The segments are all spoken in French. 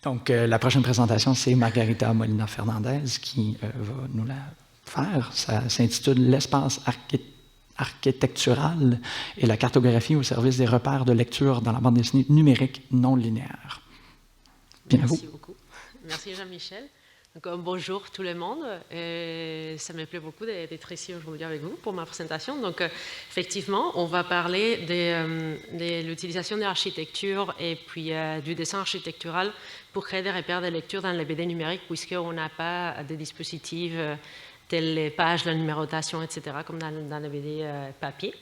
Donc, la prochaine présentation, c'est Margarita Molina-Fernandez qui va nous la faire. Ça s'intitule « L'espace architectural et la cartographie au service des repères de lecture dans la bande dessinée numérique non linéaire ». Bien à vous. Merci beaucoup. Merci Jean-Michel. Bonjour tout le monde. Ça me plaît beaucoup d'être ici aujourd'hui avec vous pour ma présentation. Donc, effectivement, on va parler de l'utilisation de l'architecture et puis du dessin architectural pour créer des repères de lecture dans les BD numériques, puisqu'on n'a pas de dispositifs tels les pages, la numérotation, etc., comme dans les BD papier.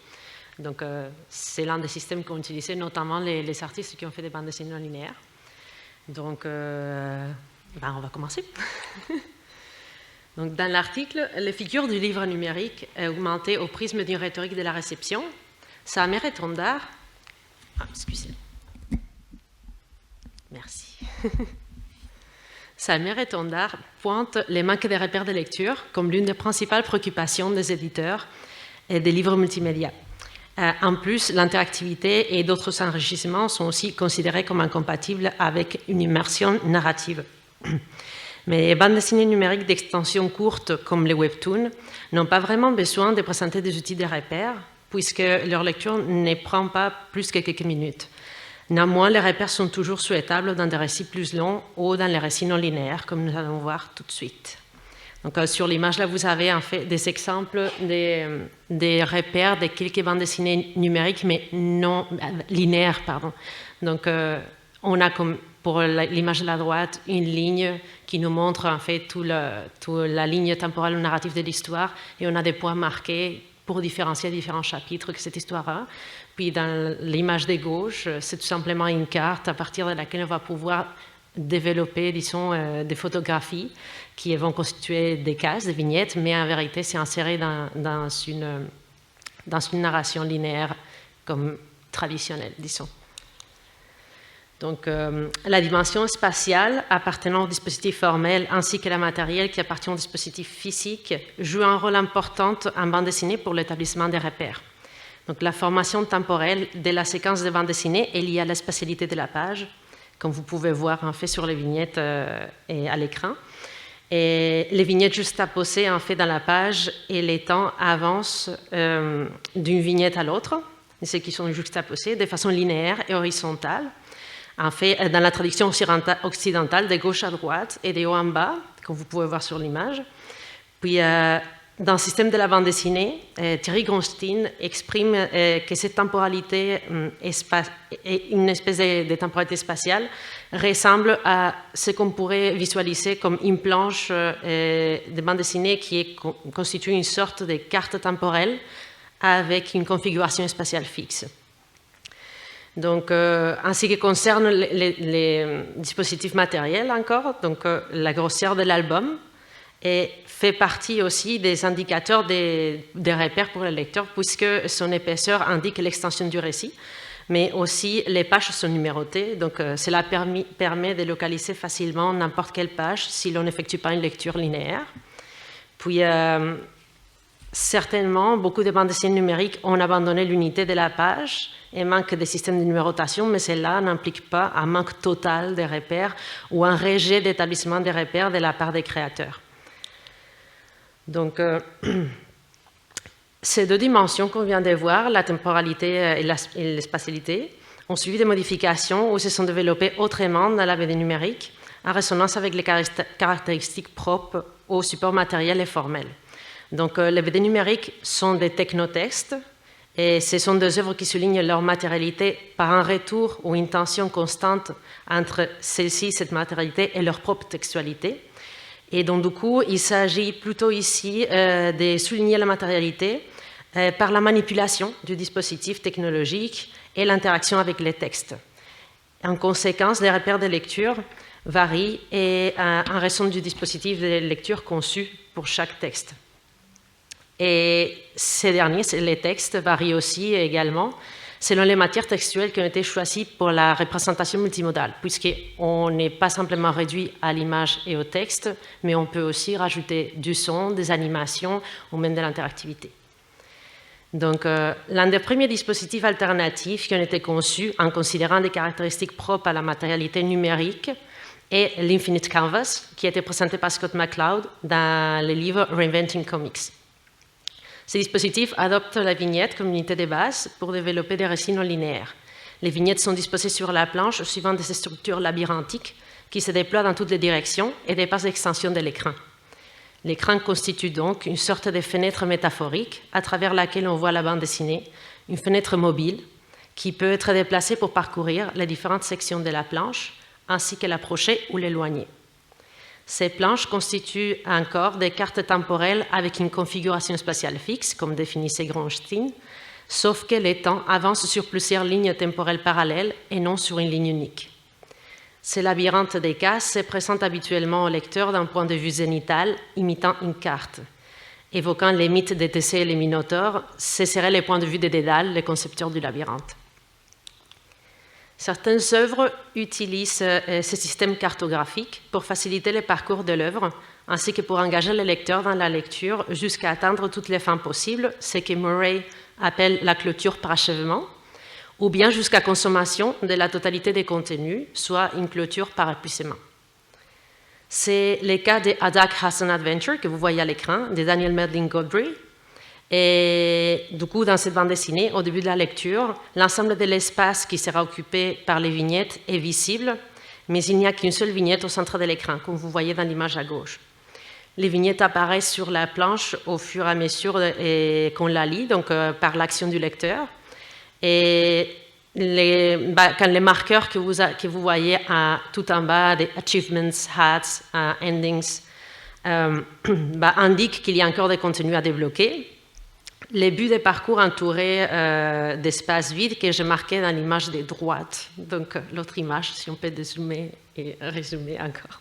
Donc, c'est l'un des systèmes qu'ont utilisé notamment les artistes qui ont fait des bandes dessinées non linéaires. Donc, on va commencer. Donc, dans l'article, les figures du livre numérique augmentées au prisme d'une rhétorique de la réception, Samer et Tondar. Excusez. Merci. Samer et Tondar pointent les manques de repères de lecture comme l'une des principales préoccupations des éditeurs et des livres multimédia. En plus, l'interactivité et d'autres enrichissements sont aussi considérés comme incompatibles avec une immersion narrative. Mais les bandes dessinées numériques d'extension courte comme les webtoons n'ont pas vraiment besoin de présenter des outils de repères puisque leur lecture ne prend pas plus que quelques minutes. Néanmoins, les repères sont toujours souhaitables dans des récits plus longs ou dans les récits non linéaires, comme nous allons voir tout de suite. Donc, sur l'image, là, vous avez en fait des exemples des repères de quelques bandes dessinées numériques, mais non linéaires, pardon. Donc, on a comme pour l'image de la droite une ligne qui nous montre en fait toute la ligne temporelle ou narrative de l'histoire, et on a des points marqués pour différencier différents chapitres de cette histoire-là. Puis dans l'image de gauche, c'est tout simplement une carte à partir de laquelle on va pouvoir développer, disons, des photographies qui vont constituer des cases, des vignettes, mais en vérité, c'est inséré dans une narration linéaire comme traditionnelle, disons. Donc, la dimension spatiale appartenant au dispositif formel ainsi que la matérielle qui appartient au dispositif physique joue un rôle important en bande dessinée pour l'établissement des repères. Donc, la formation temporelle de la séquence de bande dessinée est liée à la spatialité de la page, comme vous pouvez voir en fait sur les vignettes et à l'écran. Et les vignettes juxtaposées en fait dans la page et les temps avancent d'une vignette à l'autre, ceux qui sont juxtaposés de façon linéaire et horizontale. En fait, dans la traduction occidentale, de gauche à droite et de haut en bas, comme vous pouvez voir sur l'image. Puis, dans le système de la bande dessinée, Thierry Grönstein exprime que cette temporalité une espèce de temporalité spatiale ressemble à ce qu'on pourrait visualiser comme une planche de bande dessinée qui constitue une sorte de carte temporelle avec une configuration spatiale fixe. Donc, en ce qui concerne les dispositifs matériels encore, donc la grosseur de l'album fait partie aussi des indicateurs des repères pour le lecteur, puisque son épaisseur indique l'extension du récit, mais aussi les pages sont numérotées, donc cela permet de localiser facilement n'importe quelle page si l'on n'effectue pas une lecture linéaire. Puis, certainement, beaucoup de bandes dessinées numériques ont abandonné l'unité de la page et manquent des systèmes de numérotation, mais cela n'implique pas un manque total de repères ou un rejet d'établissement des repères de la part des créateurs. Donc, ces deux dimensions qu'on vient de voir, la temporalité et la spatialité, ont suivi des modifications où se sont développées autrement dans la BD numérique, en résonance avec les caractéristiques propres au support matériel et formel. Donc, les BD numériques sont des technotextes et ce sont des œuvres qui soulignent leur matérialité par un retour ou une tension constante entre celle-ci, cette matérialité, et leur propre textualité. Et donc, du coup, il s'agit plutôt ici de souligner la matérialité par la manipulation du dispositif technologique et l'interaction avec les textes. En conséquence, les repères de lecture varient en raison du dispositif de lecture conçu pour chaque texte. Et ces derniers, les textes, varient aussi également selon les matières textuelles qui ont été choisies pour la représentation multimodale, puisqu'on n'est pas simplement réduit à l'image et au texte, mais on peut aussi rajouter du son, des animations ou même de l'interactivité. Donc, l'un des premiers dispositifs alternatifs qui ont été conçus en considérant des caractéristiques propres à la matérialité numérique et l'Infinite Canvas, qui a été présenté par Scott McCloud dans le livre Reinventing Comics. Ces dispositifs adoptent la vignette comme unité de base pour développer des récits non linéaires. Les vignettes sont disposées sur la planche suivant des structures labyrinthiques qui se déploient dans toutes les directions et dépassent l'extension de l'écran. L'écran constitue donc une sorte de fenêtre métaphorique à travers laquelle on voit la bande dessinée, une fenêtre mobile qui peut être déplacée pour parcourir les différentes sections de la planche, ainsi que l'approcher ou l'éloigner. Ces planches constituent encore des cartes temporelles avec une configuration spatiale fixe, comme définissait Gronstein, sauf que les temps avancent sur plusieurs lignes temporelles parallèles et non sur une ligne unique. Ces labyrinthes des cases se présentent habituellement au lecteur d'un point de vue zénital, imitant une carte. Évoquant les mythes de Thésée et les Minotaures, ce seraient les points de vue de Dédale, le concepteur du labyrinthe. Certaines œuvres utilisent ces systèmes cartographiques pour faciliter le parcours de l'œuvre, ainsi que pour engager le lecteur dans la lecture jusqu'à atteindre toutes les fins possibles, ce que Murray appelle la clôture par achèvement, ou bien jusqu'à consommation de la totalité des contenus, soit une clôture par épuisement. C'est le cas de A Dark Hudson Adventure, que vous voyez à l'écran, de Daniel Merlin Godfrey. Et du coup, dans cette bande dessinée, au début de la lecture, l'ensemble de l'espace qui sera occupé par les vignettes est visible, mais il n'y a qu'une seule vignette au centre de l'écran, comme vous voyez dans l'image à gauche. Les vignettes apparaissent sur la planche au fur et à mesure qu'on la lit, donc par l'action du lecteur. Et quand les marqueurs que vous voyez tout en bas, des achievements, hats, endings, indiquent qu'il y a encore des contenus à débloquer. Les buts des parcours entourés d'espaces vides que j'ai marqués dans l'image de droite. Donc, l'autre image, si on peut dézoomer et résumer encore.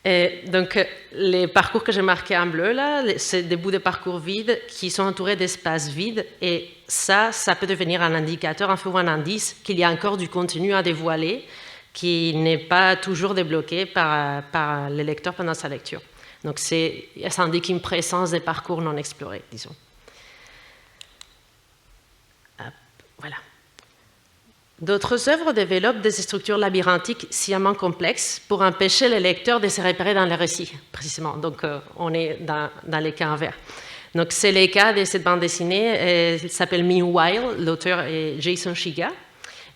Et donc, les parcours que j'ai marqués en bleu, là, c'est des bouts de parcours vides qui sont entourés d'espaces vides. Et ça peut devenir un indicateur, un indice qu'il y a encore du contenu à dévoiler qui n'est pas toujours débloqué par le lecteur pendant sa lecture. Donc, ça indique une présence des parcours non explorés, disons. Voilà. D'autres œuvres développent des structures labyrinthiques sciemment complexes pour empêcher les lecteurs de se repérer dans les récits, précisément. Donc, on est dans les cas inverses. Donc, c'est le cas de cette bande dessinée. Elle s'appelle Meanwhile, l'auteur est Jason Shiga.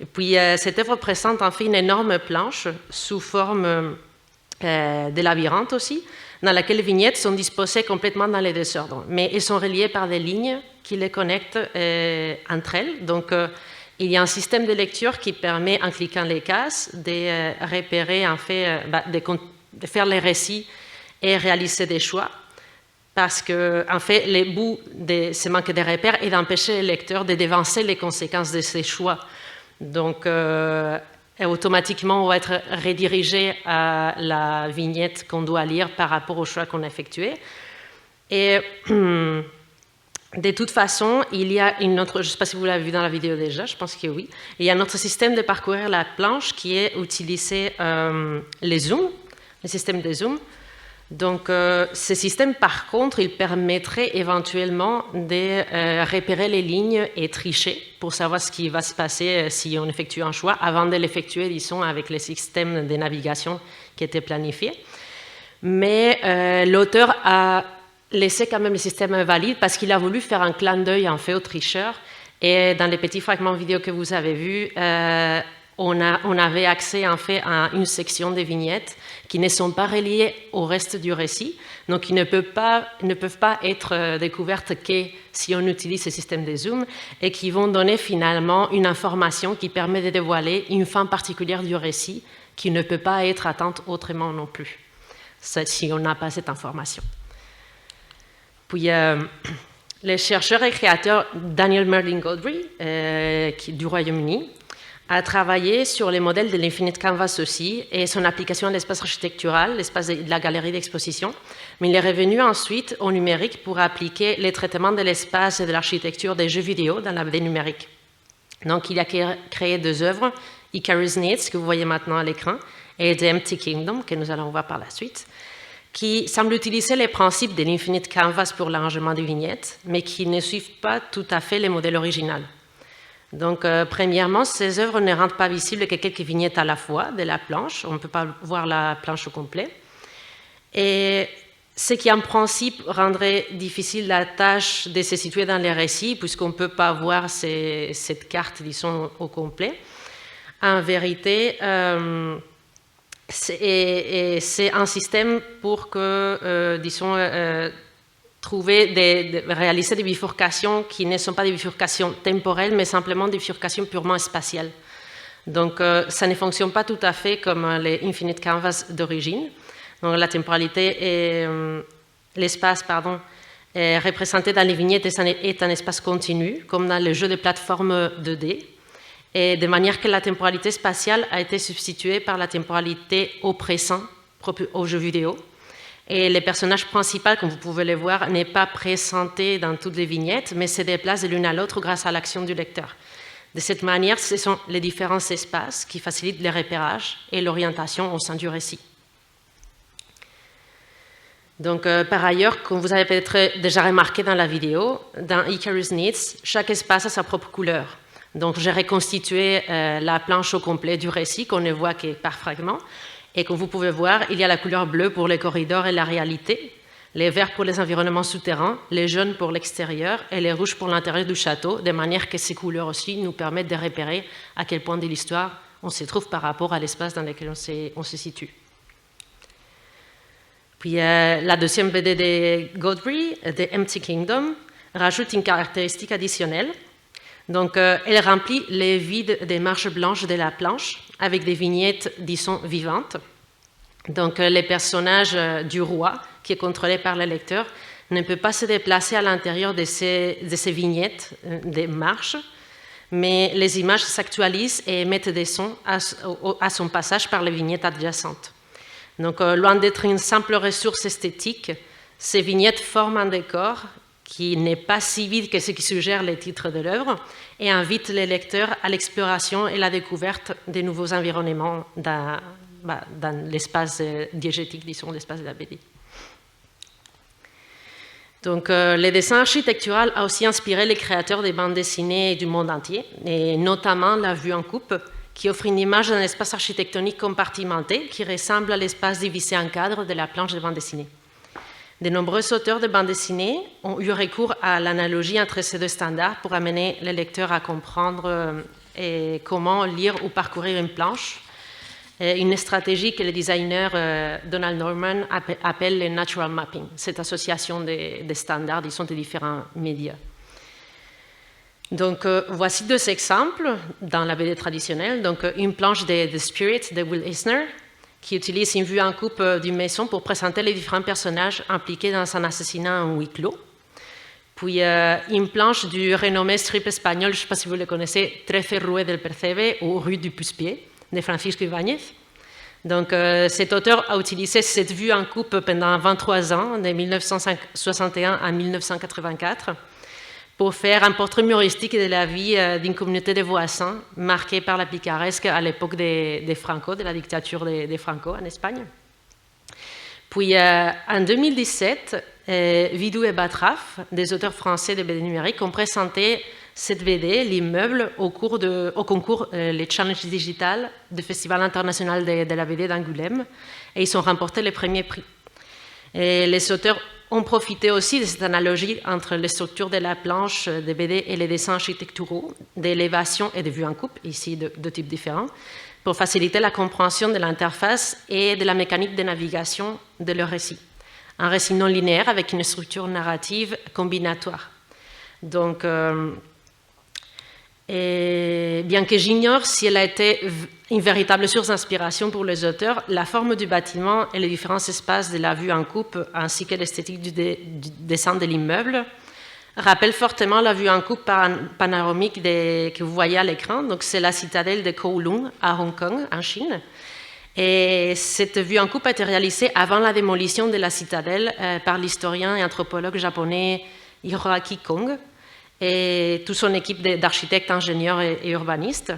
Et puis, cette œuvre présente en fait une énorme planche sous forme de labyrinthe aussi, dans laquelle les vignettes sont disposées complètement dans les désordres, mais elles sont reliées par des lignes qui les connectent entre elles. Donc, il y a un système de lecture qui permet, en cliquant les cases, de repérer, en fait, de faire les récits et réaliser des choix. Parce que, en fait, le but de ce manque de repères est d'empêcher le lecteur de dévancer les conséquences de ses choix. Donc, automatiquement, on va être redirigé à la vignette qu'on doit lire par rapport au choix qu'on a effectué. Et de toute façon, il y a une autre, je ne sais pas si vous l'avez vu dans la vidéo déjà, je pense que oui, il y a un autre système de parcourir la planche qui est utiliser les zooms, le système de zoom. Donc, ce système, par contre, il permettrait éventuellement de repérer les lignes et tricher pour savoir ce qui va se passer si on effectue un choix avant de l'effectuer, disons, avec les systèmes de navigation qui étaient planifiés. Mais l'auteur a laissé quand même le système invalide parce qu'il a voulu faire un clin d'œil en fait aux tricheurs. Et dans les petits fragments vidéo que vous avez vus, on avait accès en fait à une section des vignettes qui ne sont pas reliées au reste du récit, donc qui ne peuvent pas être découvertes que si on utilise ce système de zoom et qui vont donner finalement une information qui permet de dévoiler une fin particulière du récit qui ne peut pas être atteinte autrement non plus, si on n'a pas cette information. Puis, le chercheur et créateur Daniel Merlin Godfrey, du Royaume-Uni, a travaillé sur les modèles de l'Infinite Canvas aussi et son application à l'espace architectural, l'espace de la galerie d'exposition. Mais il est revenu ensuite au numérique pour appliquer les traitements de l'espace et de l'architecture des jeux vidéo dans la BD numérique. Donc, il a créé deux œuvres, Icarus Needs, que vous voyez maintenant à l'écran, et The Empty Kingdom, que nous allons voir par la suite, qui semblent utiliser les principes de l'Infinite Canvas pour l'arrangement des vignettes, mais qui ne suivent pas tout à fait les modèles originaux. Donc, premièrement, ces œuvres ne rendent pas visibles que quelques vignettes à la fois de la planche. On ne peut pas voir la planche au complet. Et ce qui, en principe, rendrait difficile la tâche de se situer dans les récits, puisqu'on ne peut pas voir cette carte, disons, au complet. En vérité, c'est un système pour que, disons, réaliser des bifurcations qui ne sont pas des bifurcations temporelles, mais simplement des bifurcations purement spatiales. Donc, ça ne fonctionne pas tout à fait comme les Infinite Canvas d'origine. Donc, la temporalité et l'espace, pardon, est représenté dans les vignettes est un espace continu, comme dans les jeux de plateforme 2D, et de manière que la temporalité spatiale a été substituée par la temporalité au présent, propre aux jeux vidéo. Et les personnages principaux, comme vous pouvez le voir, n'est pas présenté dans toutes les vignettes, mais se déplacent de l'une à l'autre grâce à l'action du lecteur. De cette manière, ce sont les différents espaces qui facilitent le repérage et l'orientation au sein du récit. Donc, par ailleurs, comme vous avez peut-être déjà remarqué dans la vidéo, dans Icarus Needs, chaque espace a sa propre couleur. Donc, j'ai reconstitué la planche au complet du récit qu'on ne voit que par fragments. Et comme vous pouvez voir, il y a la couleur bleue pour les corridors et la réalité, les verts pour les environnements souterrains, les jaunes pour l'extérieur et les rouges pour l'intérieur du château, de manière que ces couleurs aussi nous permettent de repérer à quel point de l'histoire on se trouve par rapport à l'espace dans lequel on se situe. Puis la deuxième BD de Godfrey, The Empty Kingdom, rajoute une caractéristique additionnelle. Donc, elle remplit les vides des marches blanches de la planche avec des vignettes, disons, vivantes. Donc, les personnages du roi, qui est contrôlé par le lecteur, ne peut pas se déplacer à l'intérieur de ces vignettes, des marches, mais les images s'actualisent et émettent des sons à son passage par les vignettes adjacentes. Donc, loin d'être une simple ressource esthétique, ces vignettes forment un décor qui n'est pas si vide que ce qui suggère les titres de l'œuvre et invite les lecteurs à l'exploration et la découverte des nouveaux environnements dans l'espace diégétique, disons, l'espace de la BD. Donc, le dessin architectural a aussi inspiré les créateurs des bandes dessinées du monde entier, et notamment la vue en coupe, qui offre une image d'un espace architectonique compartimenté qui ressemble à l'espace divisé en cadres de la planche de bande dessinée. De nombreux auteurs de bande dessinée ont eu recours à l'analogie entre ces deux standards pour amener les lecteurs à comprendre comment lire ou parcourir une planche, une stratégie que le designer Donald Norman appelle le natural mapping, cette association des standards, disons, des différents médias. Donc, voici deux exemples dans la BD traditionnelle. Donc, une planche de The Spirit de Will Eisner, qui utilise une vue en coupe d'une maison pour présenter les différents personnages impliqués dans un assassinat en huis clos. Puis, une planche du renommé strip espagnol, je ne sais pas si vous le connaissez, Trece Rue del Percebe ou Rue du Puce-Pied, de Francisco Ibáñez. Donc, cet auteur a utilisé cette vue en coupe pendant 23 ans, de 1961 à 1984, pour faire un portrait humoristique de la vie d'une communauté de voisins marquée par la picaresque à l'époque des Franco, de la dictature des Franco en Espagne. Puis en 2017, Vidou et Batraf, des auteurs français de BD numérique, ont présenté cette BD, L'immeuble, au concours les Challenges Digital du Festival international de la BD d'Angoulême, et ils ont remporté le premier prix. Et les auteurs ont profité aussi de cette analogie entre les structures de la planche de BD et les dessins architecturaux, d'élévation et de vue en coupe, ici de types différents, pour faciliter la compréhension de l'interface et de la mécanique de navigation de leur récit. Un récit non linéaire avec une structure narrative combinatoire. Donc, bien que j'ignore si elle a été une véritable source d'inspiration pour les auteurs, la forme du bâtiment et les différents espaces de la vue en coupe, ainsi que l'esthétique du dessin de l'immeuble, rappellent fortement la vue en coupe panoramique que vous voyez à l'écran. Donc, c'est la citadelle de Kowloon à Hong Kong, en Chine. Et cette vue en coupe a été réalisée avant la démolition de la citadelle par l'historien et anthropologue japonais Hiroaki Kong et toute son équipe d'architectes, ingénieurs et urbanistes.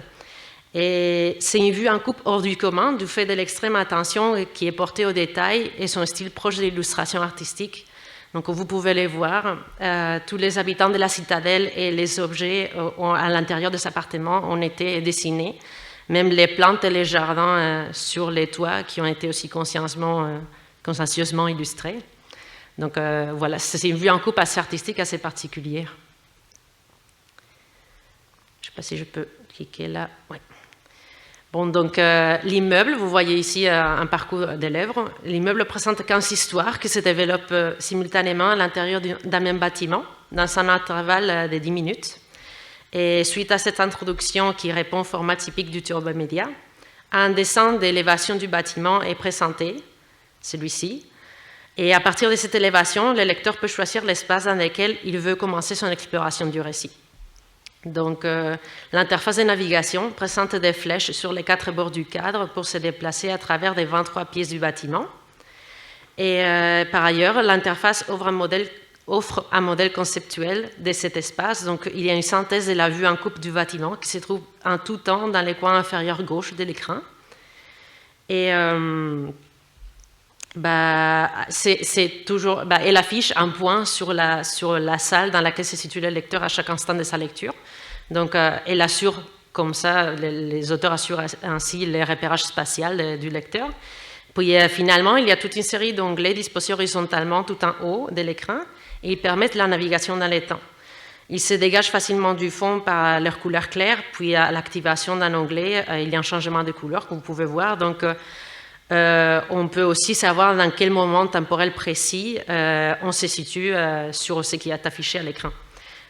Et c'est une vue en coupe hors du commun du fait de l'extrême attention qui est portée aux détails et son style proche de l'illustration artistique Donc vous pouvez les voir, tous les habitants de la citadelle et les objets à l'intérieur de cet appartement ont été dessinés, même les plantes et les jardins sur les toits qui ont été aussi consciencieusement illustrés. Donc voilà, c'est une vue en coupe assez artistique, assez particulière. Je ne sais pas si je peux cliquer là. Ouais. Bon, donc l'immeuble, vous voyez ici un parcours des lèvres. L'immeuble présente 15 histoires qui se développent simultanément à l'intérieur d'un même bâtiment, dans un intervalle de 10 minutes. Et suite à cette introduction qui répond au format typique du turbomédia, un dessin d'élévation du bâtiment est présenté, celui-ci. Et à partir de cette élévation, le lecteur peut choisir l'espace dans lequel il veut commencer son exploration du récit. Donc, l'interface de navigation présente des flèches sur les 4 bords du cadre pour se déplacer à travers les 23 pièces du bâtiment. Et par ailleurs, l'interface offre un modèle conceptuel de cet espace. Donc, il y a une synthèse de la vue en coupe du bâtiment qui se trouve en tout temps dans le coin inférieur gauche de l'écran. Et elle affiche un point sur la salle dans laquelle se situe le lecteur à chaque instant de sa lecture. Donc, elle assure, comme ça, les auteurs assurent ainsi le repérage spatial du lecteur. Puis, finalement, il y a toute une série d'onglets disposés horizontalement tout en haut de l'écran et ils permettent la navigation dans les temps. Ils se dégagent facilement du fond par leur couleur claire, puis à l'activation d'un onglet, il y a un changement de couleur que vous pouvez voir. Donc, on peut aussi savoir dans quel moment temporel précis on se situe sur ce qui est affiché à l'écran.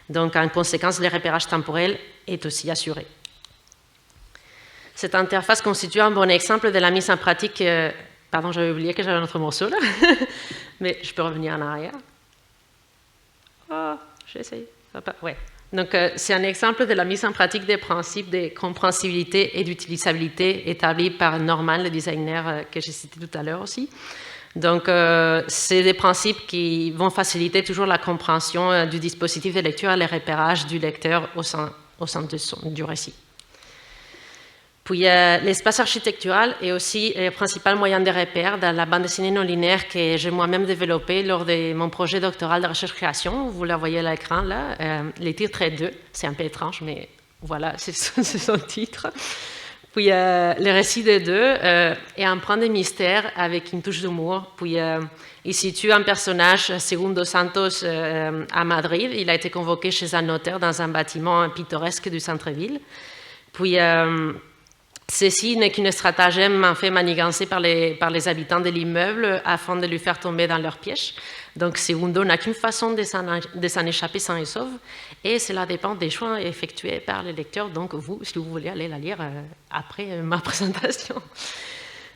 Donc, en conséquence, le repérage temporel est aussi assuré. Cette interface constitue un bon exemple de la mise en pratique. Pardon, j'avais oublié que j'avais un autre morceau là, mais je peux revenir en arrière. Oh, j'essaye. Ouais. Donc, c'est un exemple de la mise en pratique des principes de compréhensibilité et d'utilisabilité établis par Norman, le designer que j'ai cité tout à l'heure aussi. Donc, c'est des principes qui vont faciliter toujours la compréhension du dispositif de lecture et le repérage du lecteur au sein du récit. Puis, l'espace architectural est aussi le principal moyen de repère dans la bande dessinée non linéaire que j'ai moi-même développée lors de mon projet doctoral de recherche-création. Vous la voyez à l'écran là. Le titre est 2. C'est un peu étrange, mais voilà, c'est son titre. Puis, le récit des 2 est empreint de mystère avec une touche d'humour. Puis, il situe un personnage, Segundo Santos, à Madrid. Il a été convoqué chez un notaire dans un bâtiment pittoresque du centre-ville. Puis, ceci n'est qu'une stratagème en fait manigancée par les habitants de l'immeuble afin de lui faire tomber dans leur piège. Donc, Segundo n'a qu'une façon de s'en échapper sain et sauf, et cela dépend des choix effectués par les lecteurs. Donc, vous, si vous voulez aller la lire après ma présentation.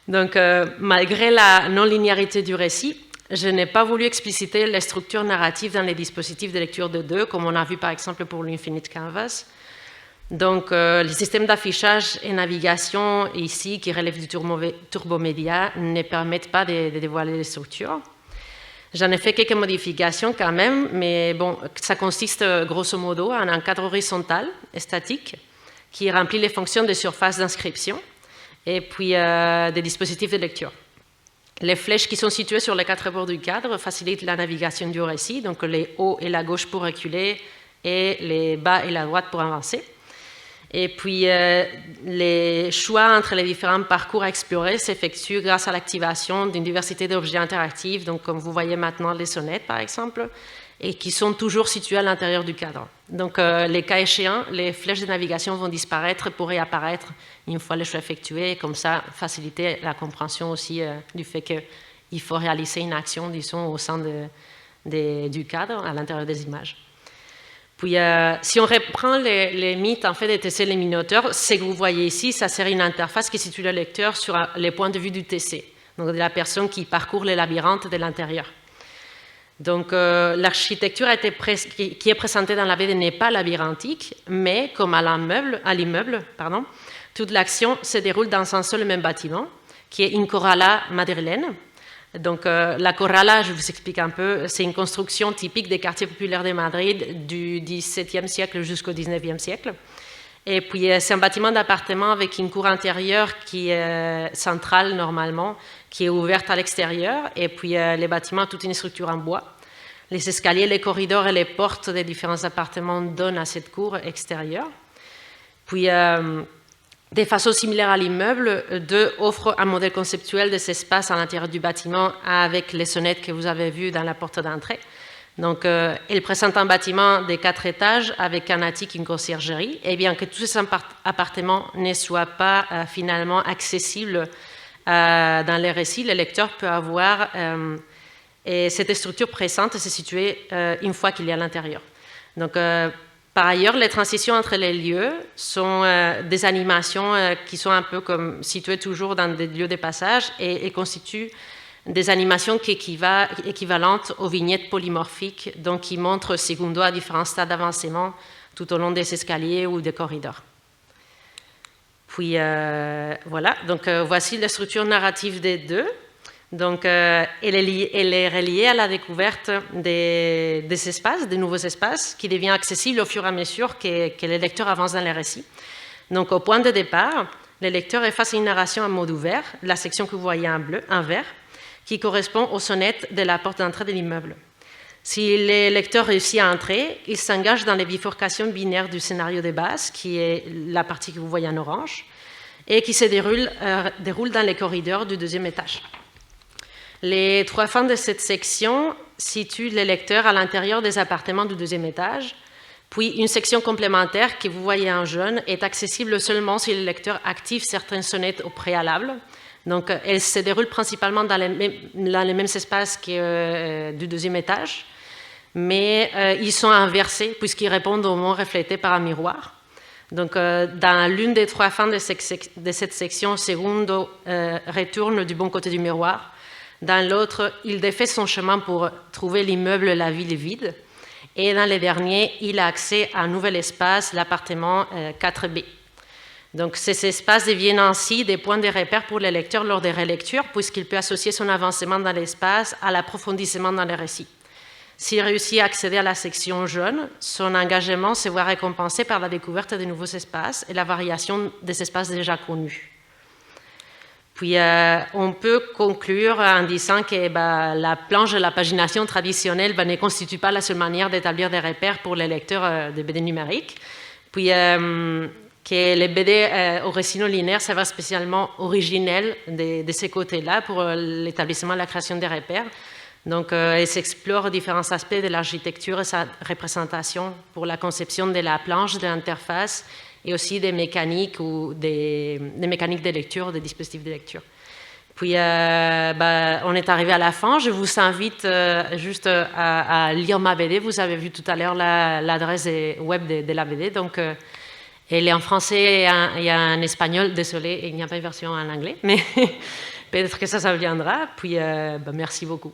Donc, malgré la non-linéarité du récit, je n'ai pas voulu expliciter les structures narratives dans les dispositifs de lecture de 2, comme on a vu par exemple pour l'Infinite Canvas. Donc, le système d'affichage et navigation ici, qui relève du turbomédia, ne permettent pas de dévoiler les structures. J'en ai fait quelques modifications quand même, mais bon, ça consiste grosso modo en un cadre horizontal, statique, qui remplit les fonctions de surface d'inscription et puis des dispositifs de lecture. Les flèches qui sont situées sur les 4 bords du cadre facilitent la navigation du récit, donc les hauts et la gauche pour reculer et les bas et la droite pour avancer. Et puis, les choix entre les différents parcours à explorer s'effectuent grâce à l'activation d'une diversité d'objets interactifs, donc comme vous voyez maintenant les sonnettes par exemple, et qui sont toujours situés à l'intérieur du cadre. Donc, les cas échéants, les flèches de navigation vont disparaître pour réapparaître une fois le choix effectué, et comme ça, faciliter la compréhension aussi du fait qu'il faut réaliser une action, disons, au sein du cadre, à l'intérieur des images. Puis, si on reprend les mythes en fait, de TC éliminateur, ce que vous voyez ici, ça serait une interface qui situe le lecteur sur les points de vue du TC, donc de la personne qui parcourt les labyrinthes de l'intérieur. Donc, l'architecture qui est présentée dans la BD n'est pas labyrinthique, mais comme à l'immeuble, toute l'action se déroule dans un seul et même bâtiment, qui est une corrala madrilène. Donc, la corrala, je vous explique un peu, c'est une construction typique des quartiers populaires de Madrid du XVIIe siècle jusqu'au XIXe siècle. Et puis, c'est un bâtiment d'appartement avec une cour intérieure qui est centrale normalement, qui est ouverte à l'extérieur. Et puis, les bâtiments ont toute une structure en bois. Les escaliers, les corridors et les portes des différents appartements donnent à cette cour extérieure. Puis, de façon similaire à l'immeuble, 2 offrent un modèle conceptuel de ces espaces à l'intérieur du bâtiment avec les sonnettes que vous avez vues dans la porte d'entrée. Donc, il présente un bâtiment de 4 étages avec un attique et une conciergerie. Et bien que tous ces appartements ne soient pas finalement accessibles dans les récits, le lecteur peut avoir cette structure présente et se situer une fois qu'il est à l'intérieur. Donc, par ailleurs, les transitions entre les lieux sont des animations qui sont un peu comme situées toujours dans des lieux de passage et constituent des animations équivalentes aux vignettes polymorphiques, donc qui montrent segundo à différents stades d'avancement tout au long des escaliers ou des corridors. Puis voilà, donc voici la structure narrative des 2. Donc, elle est reliée à la découverte des espaces, des nouveaux espaces, qui devient accessible au fur et à mesure que le lecteur avance dans les récits. Donc, au point de départ, le lecteur est face à une narration en mode ouvert, la section que vous voyez en vert, qui correspond aux sonnettes de la porte d'entrée de l'immeuble. Si le lecteur réussit à entrer, il s'engage dans les bifurcations binaires du scénario de base, qui est la partie que vous voyez en orange, et qui se déroule dans les corridors du 2e étage. Les 3 fins de cette section situent les lecteurs à l'intérieur des appartements du 2e étage, puis une section complémentaire que vous voyez en jaune est accessible seulement si le lecteur active certaines sonnettes au préalable. Donc, elles se déroulent principalement dans les mêmes espaces que du 2e étage, mais ils sont inversés puisqu'ils répondent au mot reflété par un miroir. Donc, dans l'une des 3 fins de cette section, Segundo retourne du bon côté du miroir. Dans l'autre, il défait son chemin pour trouver l'immeuble La Ville vide. Et dans le dernier, il a accès à un nouvel espace, l'appartement 4B. Donc, ces espaces deviennent ainsi des points de repère pour le lecteur lors des relectures, puisqu'il peut associer son avancement dans l'espace à l'approfondissement dans le récit. S'il réussit à accéder à la section jaune, son engagement se voit récompensé par la découverte de nouveaux espaces et la variation des espaces déjà connus. Puis, on peut conclure en disant que la planche de la pagination traditionnelle ne constitue pas la seule manière d'établir des repères pour les lecteurs de BD numériques. Puis, que les BD au récit non linéaire s'avèrent spécialement originelles de ces côtés-là pour l'établissement et la création des repères. Donc, elles explorent différents aspects de l'architecture et sa représentation pour la conception de la planche, de l'interface, et aussi des mécaniques ou des mécaniques de lecture, des dispositifs de lecture. Puis, on est arrivé à la fin. Je vous invite juste à lire ma BD. Vous avez vu tout à l'heure l'adresse web de la BD. Donc, elle est en français et en espagnol. Désolée, il n'y a pas de version en anglais, mais peut-être que ça viendra. Puis, merci beaucoup.